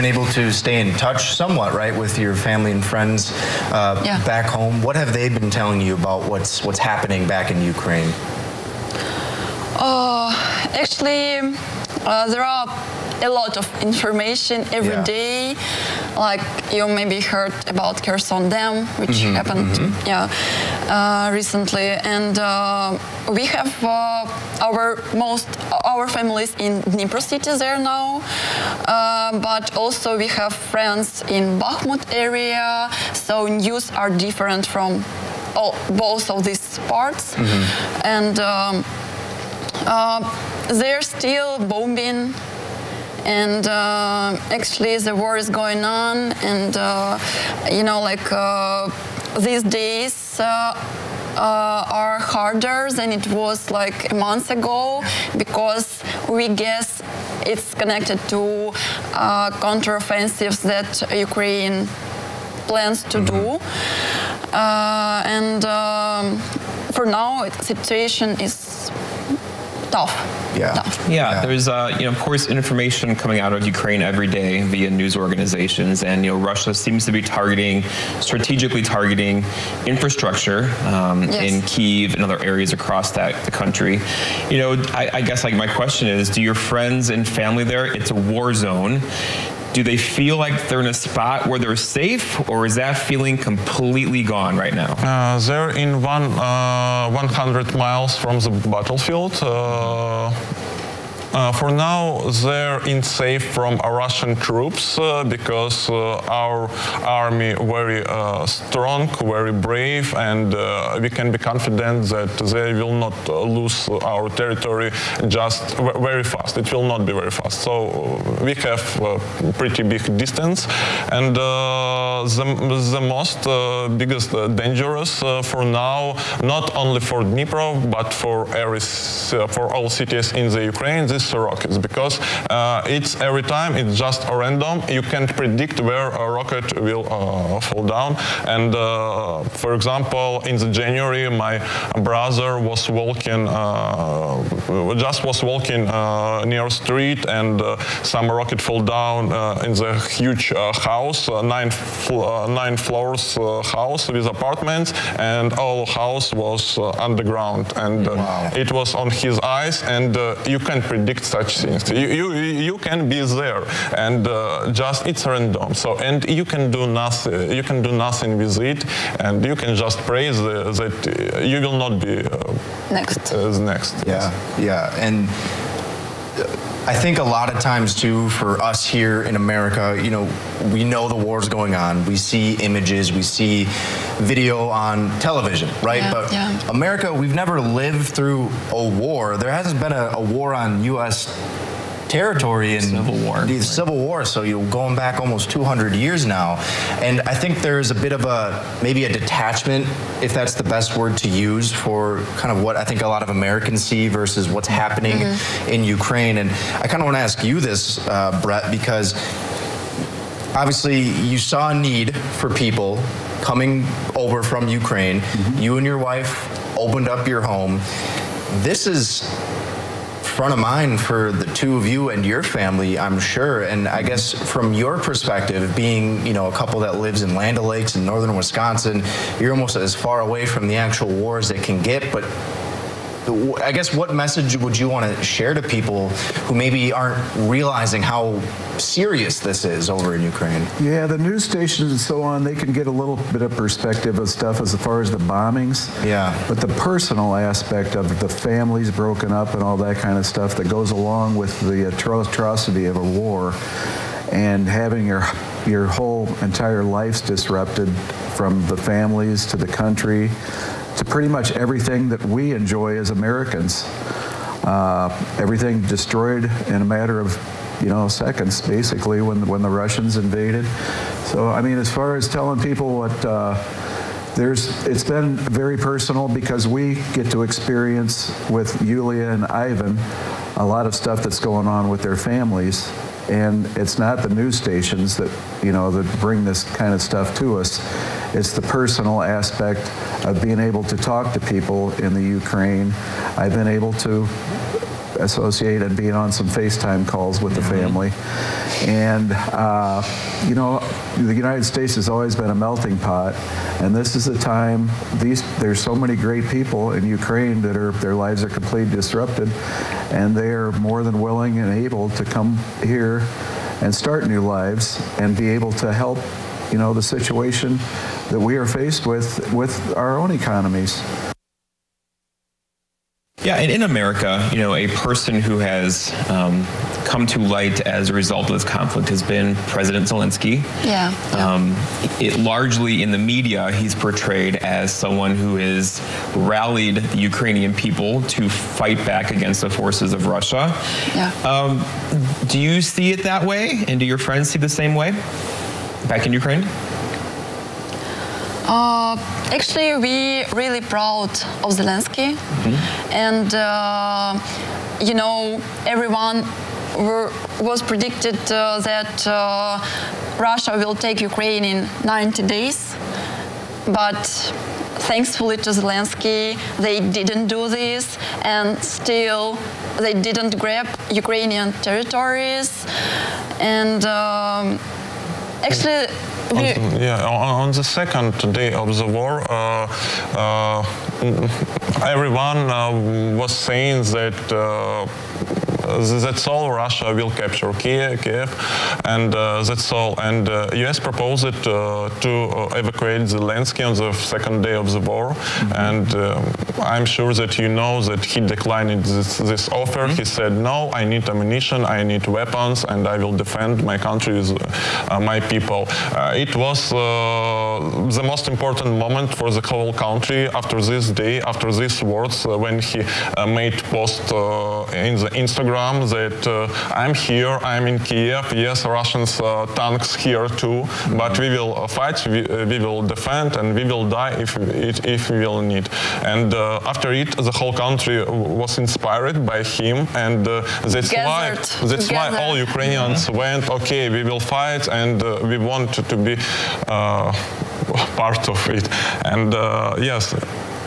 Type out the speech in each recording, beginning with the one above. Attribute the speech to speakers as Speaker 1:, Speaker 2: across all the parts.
Speaker 1: been able to stay in touch somewhat, right, with your family and friends back home. What have they been telling you about what's happening back in Ukraine?
Speaker 2: Actually, there are a lot of information every day. Like you maybe heard about Kherson Dam, which happened recently, and we have our families in Dnipro city there now, but also we have friends in Bakhmut area. So news are different from both of these parts, and they're still bombing. And actually the war is going on, and you know, like these days are harder than it was like a month ago, because we guess it's connected to counteroffensives that Ukraine plans to do. And for now, the situation is tough.
Speaker 3: There's of course information coming out of Ukraine every day via news organizations, and Russia seems to be strategically targeting infrastructure in Kyiv and other areas across the country. I guess like my question is, do your friends and family there, it's a war zone, do they feel like they're in a spot where they're safe, or is that feeling completely gone right now?
Speaker 4: They're in 100 miles from the battlefield. For now, they're in safe from Russian troops because our army very strong, very brave, and we can be confident that they will not lose our territory just very fast. It will not be very fast. So we have a pretty big distance, and the most biggest dangerous for now, not only for Dnipro but for all cities in the Ukraine, this rockets, because it's every time it's just random. You can't predict where a rocket will fall down. And for example, in the January, my brother was walking, near a street, and some rocket fell down in the huge house, nine floors house with apartments, and all house was underground, and it was on his eyes, and you can't predict such things. You can be there, and just it's random. So, and you can do nothing. You can do nothing with it, and you can just pray that you will not be next.
Speaker 1: And I think a lot of times too, for us here in America, we know the war's going on. We see images, we see video on television, right? But America, we've never lived through a war. There hasn't been a war on U.S. territory in the Civil War, so you're going back almost 200 years now. And I think there's a bit of maybe a detachment, if that's the best word to use, for kind of what I think a lot of Americans see versus what's happening in Ukraine. And I kind of want to ask you this, Brett, because obviously you saw a need for people coming over from Ukraine. You and your wife opened up your home. This is front of mind for the two of you and your family, I'm sure. And I guess from your perspective, being a couple that lives in Land O'Lakes in northern Wisconsin, you're almost as far away from the actual war as it can get. But I guess what message would you want to share to people who maybe aren't realizing how serious this is over in Ukraine?
Speaker 5: Yeah, the news stations and so on, they can get a little bit of perspective of stuff as far as the bombings. But the personal aspect of the families broken up and all that kind of stuff that goes along with the atrocity of a war, and having your whole entire lives disrupted, from the families to the country to pretty much everything that we enjoy as Americans. Everything destroyed in a matter of seconds, basically, when the Russians invaded. So I mean, as far as telling people what it's been very personal, because we get to experience with Yuliia and Ivan a lot of stuff that's going on with their families. And it's not the news stations that bring this kind of stuff to us. It's the personal aspect of being able to talk to people in the Ukraine. I've been able to associate and being on some FaceTime calls with the family. And, you know, the United States has always been a melting pot, and this is a time, there's so many great people in Ukraine that their lives are completely disrupted, and they are more than willing and able to come here and start new lives and be able to help, you know, the situation that we are faced with our own economies.
Speaker 3: Yeah, and in America, you know, a person who has come to light as a result of this conflict has been President Zelensky.
Speaker 2: Yeah.
Speaker 3: It largely in the media, he's portrayed as someone who has rallied the Ukrainian people to fight back against the forces of Russia.
Speaker 2: Yeah.
Speaker 3: Do you see it that way? And do your friends see the same way back in Ukraine?
Speaker 2: Actually, we're really proud of Zelensky, and you know, everyone was predicted that Russia will take Ukraine in 90 days, but thankfully to Zelensky, they didn't do this, and still they didn't grab Ukrainian territories, and actually.
Speaker 4: On the second day of the war, everyone was saying that that's all, Russia will capture Kiev, and that's all. And US proposed to evacuate Zelensky on the second day of the war, and I'm sure that you know that he declined this offer. He said, no, I need ammunition, I need weapons, and I will defend my country with my people. It was the most important moment for the whole country after this day, after these words, when he made post in the Instagram that I'm here, I'm in Kiev, yes, Russians tanks here too, but we will fight, we will defend, and we will die if we will need. And after it, the whole country was inspired by him, and that's why all Ukrainians went, okay, we will fight, and we want to be part of it. And yes.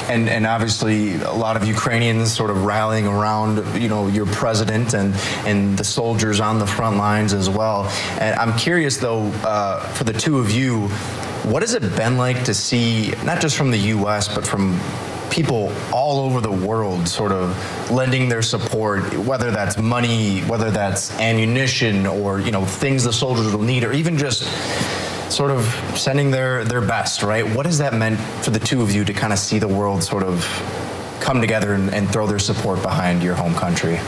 Speaker 1: And obviously a lot of Ukrainians sort of rallying around, you know, your president and the soldiers on the front lines as well. And I'm curious though, for the two of you, what has it been like to see, not just from the US, but from people all over the world sort of lending their support, whether that's money, whether that's ammunition, or, you know, things the soldiers will need, or even just sort of sending their best, right? What has that meant for the two of you to kind of see the world sort of come together and throw their support behind your home country?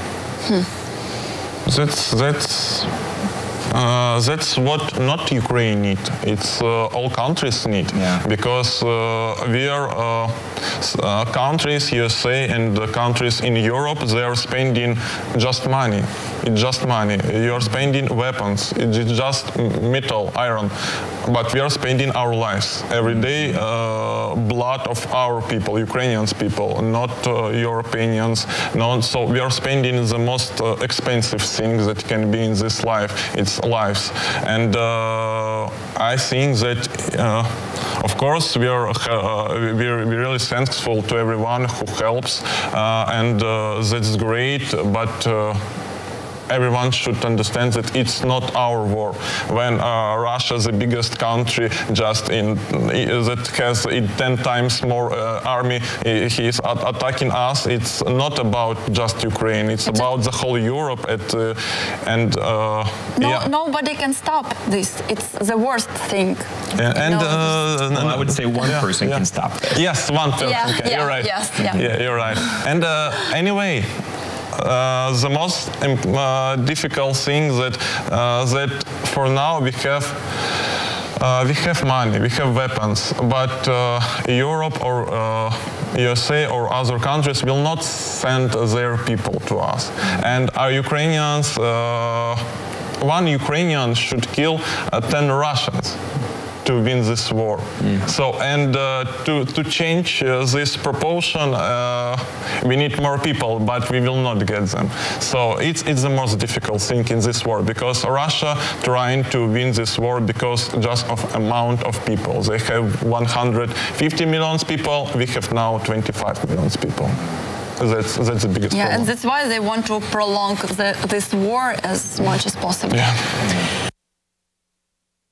Speaker 4: That's what not Ukraine need. It's all countries need, because we are countries, USA and the countries in Europe, they are spending just money. It's just money. You are spending weapons. It's just metal, iron. But we are spending our lives every day, blood of our people, Ukrainians people, not Europeans. No, so we are spending the most expensive thing that can be in this life. It's lives. And I think that, of course, we're really thankful to everyone who helps, and that's great. But everyone should understand that it's not our war. When Russia, the biggest country, just that has 10 times more army, he is attacking us. It's not about just Ukraine. It's about the whole Europe.
Speaker 2: Nobody can stop this. It's the worst thing.
Speaker 3: Well, I would say one person can stop this.
Speaker 4: Yes, one person can. You're right.
Speaker 2: Yes,
Speaker 4: yeah, you're right. And anyway, the most difficult thing that for now we have money, we have weapons, but Europe or USA or other countries will not send their people to us. And our Ukrainians, one Ukrainian should kill 10 Russians to win this war. So, and to change this proportion, we need more people, but we will not get them. So it's the most difficult thing in this war, because Russia trying to win this war because just of amount of people. They have 150 million people, we have now 25 million people. That's the biggest problem.
Speaker 2: And that's why they want to prolong this war as much as possible.
Speaker 4: Yeah.